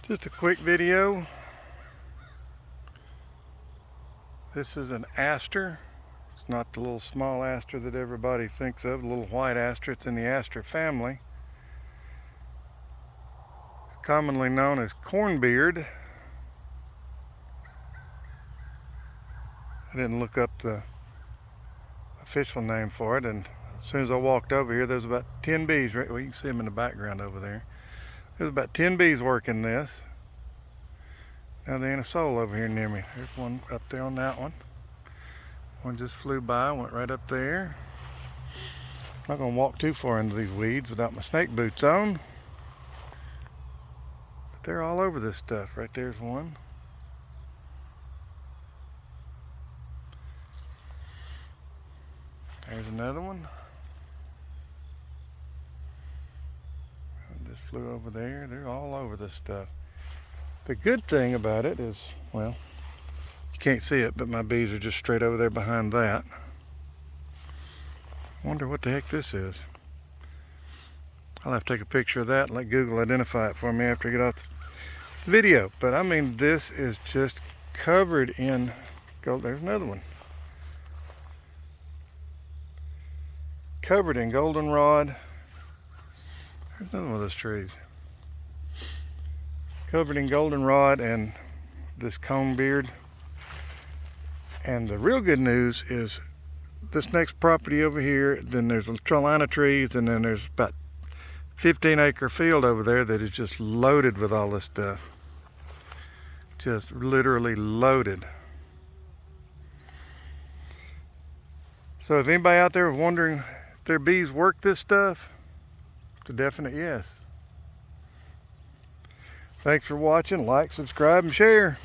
Just a quick video. This is an aster. It's not the little small aster that everybody thinks of, the little white aster. It's in the aster family. It's commonly known as cornbeard. I didn't look up the official name for it, and as soon as I walked over here, there's about 10 bees. Right, well, you can see them in the background over there. There's about 10 bees working this. Now there ain't a soul over here near me. There's one up there on that one. One just flew by, went right up there. I'm not gonna walk too far into these weeds without my snake boots on. But they're all over this stuff. Right there's one. There's another one. Just flew over there. They're all over this stuff. The good thing about it is, well, you can't see it, but my bees are just straight over there behind that. Wonder what the heck this is. I'll have to take a picture of that and let Google identify it for me after I get off the video. But I mean, this is just covered in gold. There's another one. Covered in goldenrod. There's another one of those trees. Covered in goldenrod and this cornbeard. And the real good news is this next property over here, then there's a trellis trees, and then there's about 15-acre field over there that is just loaded with all this stuff. Just literally loaded. So if anybody out there is wondering if their bees work this stuff, it's a definite yes. Thanks for watching. Like, subscribe, and share.